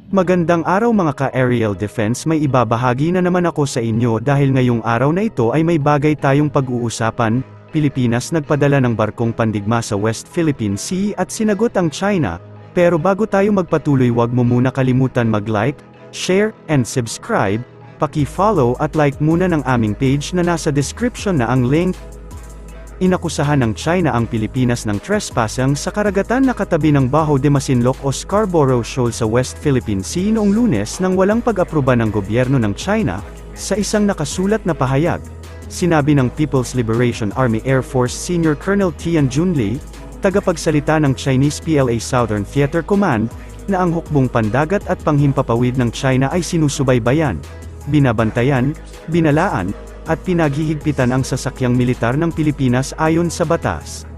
Magandang araw mga ka-aerial defense, may ibabahagi na naman ako sa inyo dahil ngayong araw na ito ay may bagay tayong pag-uusapan. Pilipinas nagpadala ng barkong pandigma sa West Philippine Sea at sinagot ang China. Pero bago tayo magpatuloy, wag mo muna kalimutan mag-like, share, and subscribe. Paki-follow at like muna ng aming page na nasa description na ang link. Inakusahan ng China ang Pilipinas ng trespassing sa karagatan na katabi ng Bajo de Masinloc o Scarborough Shoal sa West Philippine Sea noong Lunes nang walang pag-aproba ng gobyerno ng China. Sa isang nakasulat na pahayag, sinabi ng People's Liberation Army Air Force Senior Colonel Tian Junli, tagapagsalita ng Chinese PLA Southern Theater Command, na ang hukbong pandagat at panghimpapawid ng China ay sinusubaybayan, binabantayan, binalaan, at pinaghihigpitan ang sasakyang militar ng Pilipinas ayon sa batas.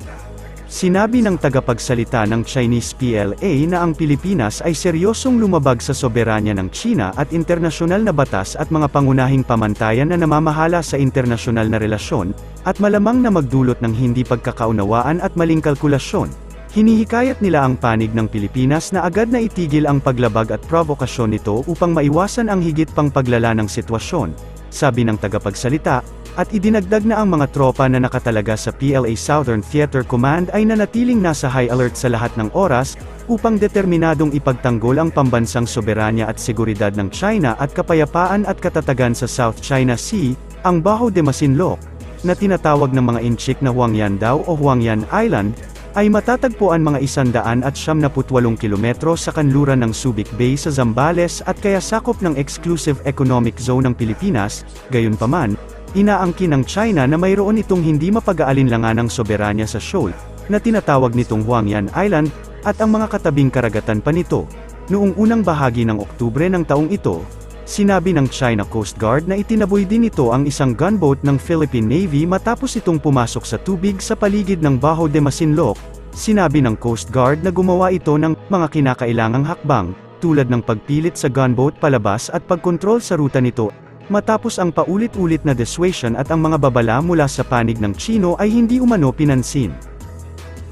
Sinabi ng tagapagsalita ng Chinese PLA na ang Pilipinas ay seryosong lumabag sa soberanya ng China at internasyonal na batas at mga pangunahing pamantayan na namamahala sa internasyonal na relasyon, at malamang na magdulot ng hindi pagkakaunawaan at maling kalkulasyon. Hinihikayat nila ang panig ng Pilipinas na agad na itigil ang paglabag at provokasyon nito upang maiwasan ang higit pang paglala ng sitwasyon, sabi ng tagapagsalita, at idinagdag na ang mga tropa na nakatalaga sa PLA Southern Theater Command ay nanatiling nasa high alert sa lahat ng oras, upang determinadong ipagtanggol ang pambansang soberanya at seguridad ng China at kapayapaan at katatagan sa South China Sea, ang Bajo de Masinloc, na tinatawag ng mga inchik na Huangyan Dao o Huangyan Island, ay matatagpuan mga 178 kilometro sa kanluran ng Subic Bay sa Zambales at kaya sakop ng Exclusive Economic Zone ng Pilipinas. Gayunpaman, inaangkin ng China na mayroon itong hindi mapag-aalinlanganang soberanya sa shoal, na tinatawag nitong Huangyan Island, at ang mga katabing karagatan pa nito. Noong unang bahagi ng Oktubre ng taong ito, sinabi ng China Coast Guard na itinaboy din ito ang isang gunboat ng Philippine Navy matapos itong pumasok sa tubig sa paligid ng Bajo de Masinloc. Sinabi ng Coast Guard na gumawa ito ng mga kinakailangang hakbang, tulad ng pagpilit sa gunboat palabas at pagkontrol sa ruta nito, matapos ang paulit-ulit na dissuasion at ang mga babala mula sa panig ng Chino ay hindi umano pinansin.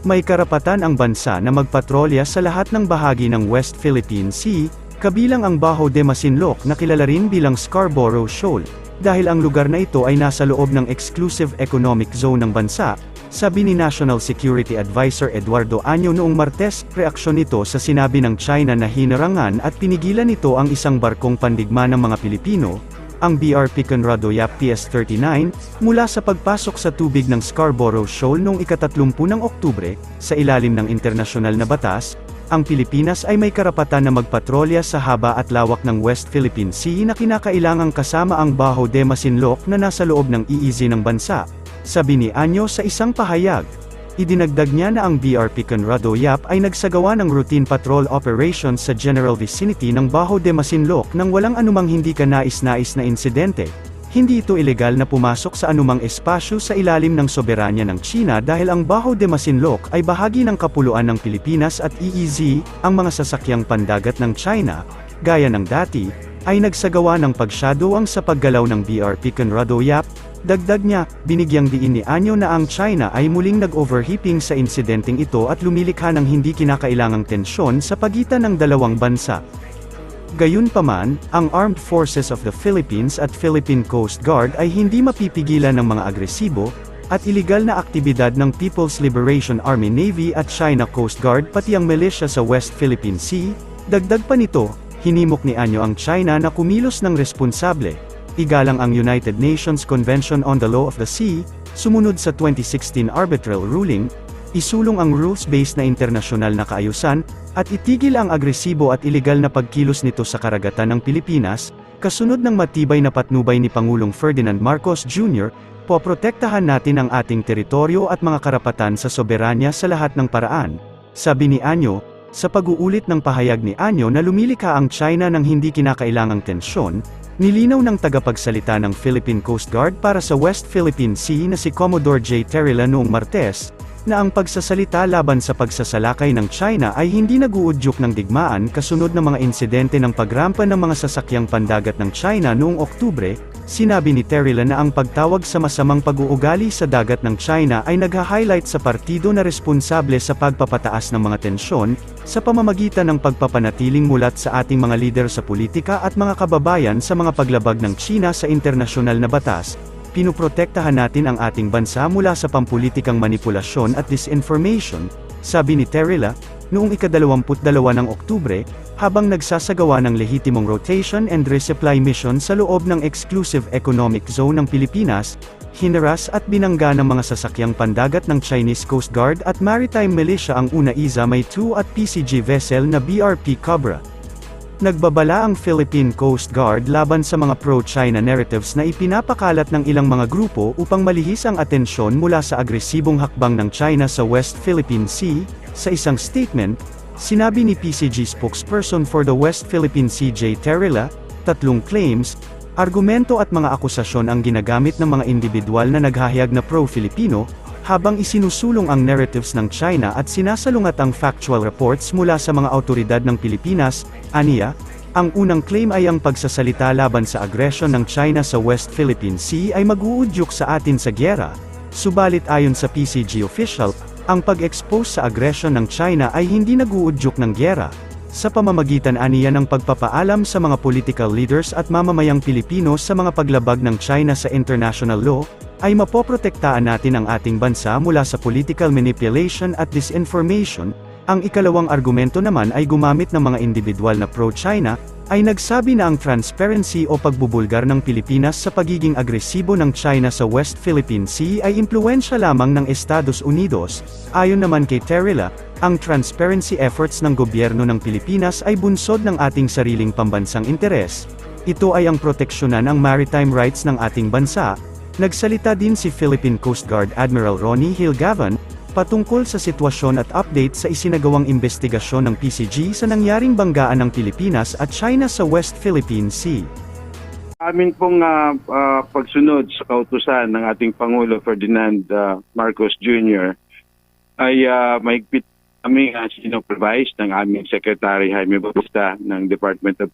May karapatan ang bansa na magpatrolya sa lahat ng bahagi ng West Philippine Sea, kabilang ang Bajo de Masinloc na kilala rin bilang Scarborough Shoal, dahil ang lugar na ito ay nasa loob ng Exclusive Economic Zone ng bansa, sabi ni National Security Advisor Eduardo Año noong Martes. Reaksyon nito sa sinabi ng China na hinarangan at pinigilan nito ang isang barkong pandigma ng mga Pilipino, ang BRP Conrado Yap PS-39, mula sa pagpasok sa tubig ng Scarborough Shoal noong ika-30 ng Oktubre, sa ilalim ng internasyonal na batas. Ang Pilipinas ay may karapatan na magpatrolya sa haba at lawak ng West Philippine Sea na kinakailangang kasama ang Bajo de Masinloc na nasa loob ng EEZ ng bansa, sabi ni Año sa isang pahayag. Idinagdag niya na ang BRP Conrado Yap ay nagsagawa ng routine patrol operations sa general vicinity ng Bajo de Masinloc nang walang anumang hindi kanais-nais na insidente. Hindi ito ilegal na pumasok sa anumang espasyo sa ilalim ng soberanya ng China dahil ang Bajo de Masinloc ay bahagi ng kapuluan ng Pilipinas at EEZ. Ang mga sasakyang pandagat ng China, gaya ng dati, ay nagsagawa ng pagshadowang sa paggalaw ng BRP Conrado Yap. Dagdag niya, binigyang diin ni Año na ang China ay muling nag-overheating sa insidenteng ito at lumilikha ng hindi kinakailangang tensyon sa pagitan ng dalawang bansa. Gayunpaman, ang Armed Forces of the Philippines at Philippine Coast Guard ay hindi mapipigilan ng mga agresibo at iligal na aktibidad ng People's Liberation Army Navy at China Coast Guard pati ang militia sa West Philippine Sea. Dagdag pa nito, hinimok ni Año ang China na kumilos ng responsable, igalang ang United Nations Convention on the Law of the Sea, sumunod sa 2016 arbitral ruling, isulong ang rules-based na internasyonal na kaayusan, at itigil ang agresibo at iligal na pagkilos nito sa karagatan ng Pilipinas, kasunod ng matibay na patnubay ni Pangulong Ferdinand Marcos Jr., poprotektahan natin ang ating teritoryo at mga karapatan sa soberanya sa lahat ng paraan, sabi ni Año. Sa pag-uulit ng pahayag ni Año na lumilikha ang China ng hindi kinakailangang tensyon, nilinaw ng tagapagsalita ng Philippine Coast Guard para sa West Philippine Sea na si Commodore J. Terila noong Martes, na ang pagsasalita laban sa pagsasalakay ng China ay hindi nag-uudyok ng digmaan kasunod ng mga insidente ng pagrampa ng mga sasakyang pandagat ng China noong Oktubre. Sinabi ni Terrilla na ang pagtawag sa masamang pag-uugali sa dagat ng China ay nagha-highlight sa partido na responsable sa pagpapataas ng mga tensyon, sa pamamagitan ng pagpapanatiling mulat sa ating mga lider sa politika at mga kababayan sa mga paglabag ng China sa internasyonal na batas. Pinuprotektahan natin ang ating bansa mula sa pampulitikang manipulasyon at disinformation, sabi ni Terrilla, noong ika-22 ng Oktubre, habang nagsasagawa ng lehitimong rotation and resupply mission sa loob ng Exclusive Economic Zone ng Pilipinas, hinaras at binangga ng mga sasakyang pandagat ng Chinese Coast Guard at Maritime Militia ang una May 2 at PCG vessel na BRP Cobra. Nagbabala ang Philippine Coast Guard laban sa mga pro-China narratives na ipinapakalat ng ilang mga grupo upang malihis ang atensyon mula sa agresibong hakbang ng China sa West Philippine Sea. Sa isang statement, sinabi ni PCG spokesperson for the West Philippine Sea J. Terrilla, 3 claims, argumento at mga akusasyon ang ginagamit ng mga individual na naghahayag na pro-Filipino, habang isinusulong ang narratives ng China at sinasalungat ang factual reports mula sa mga awtoridad ng Pilipinas. Aniya, ang unang claim ay ang pagsasalita laban sa agresyon ng China sa West Philippine Sea ay mag-uudyok sa atin sa gyera. Subalit ayon sa PCG official, ang pag-expose sa agresyon ng China ay hindi nag-uudyok ng gyera. Sa pamamagitan aniya ng pagpapaalam sa mga political leaders at mamamayang Pilipino sa mga paglabag ng China sa international law, ay mapoprotektaan natin ang ating bansa mula sa political manipulation at disinformation. Ang ikalawang argumento naman ay gumamit ng mga individual na pro-China, ay nagsabi na ang transparency o pagbubulgar ng Pilipinas sa pagiging agresibo ng China sa West Philippine Sea ay impluwensya lamang ng Estados Unidos. Ayon naman kay Terrilla, ang transparency efforts ng gobyerno ng Pilipinas ay bunsod ng ating sariling pambansang interes. Ito ay ang proteksyonan ang maritime rights ng ating bansa. Nagsalita din si Philippine Coast Guard Admiral Ronnie Hilgavan, patungkol sa sitwasyon at update sa isinagawang investigasyon ng PCG sa nangyaring banggaan ng Pilipinas at China sa West Philippine Sea. Amin pong pagsunod sa kautusan ng ating Pangulo Ferdinand Marcos Jr. ay mahigpit kami sinuprovise ng aming Secretary Jaime Bautista ng Department of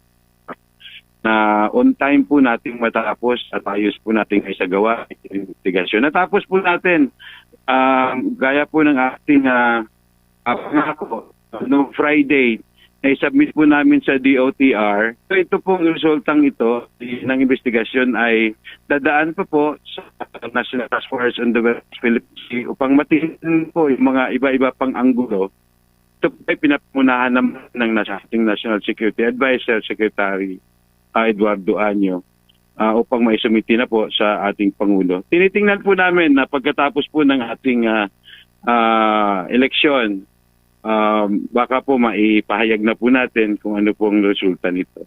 na on time po nating matapos at ayos po nating isagawa ang investigasyon. Natapos po natin, gaya po ng ating pangako, noong Friday, na-submit po namin sa DOTR. So ito pong resultang ito ng investigasyon ay dadaan pa po sa National Task Force on the West Philippine Sea upang matingnan po yung mga iba-iba pang anggulo. Ito po ay pinapunahan ng ating National Security Advisor, Secretary Eduardo Año, upang maisumiti na po sa ating Pangulo. Tinitingnan po namin na pagkatapos po ng ating eleksyon, baka po maipahayag na po natin kung ano po ang resulta nito.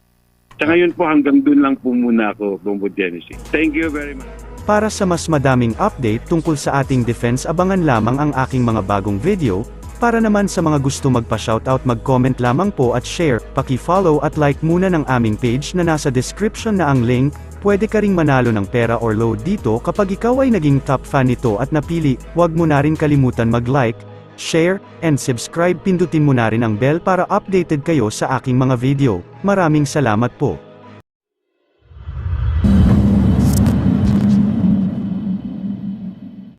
Sa ngayon po hanggang dun lang po muna ako, Bongbong Genesis. Thank you very much. Para sa mas madaming update tungkol sa ating defense, abangan lamang ang aking mga bagong video. Para naman sa mga gusto magpa-shoutout, mag-comment lamang po at share, paki-follow at like muna ng aming page na nasa description na ang link. Pwede ka ring manalo ng pera or load dito kapag ikaw ay naging top fan nito at napili. Huwag mo na rin kalimutan mag-like, share, and subscribe. Pindutin mo na rin ang bell para updated kayo sa aking mga video. Maraming salamat po.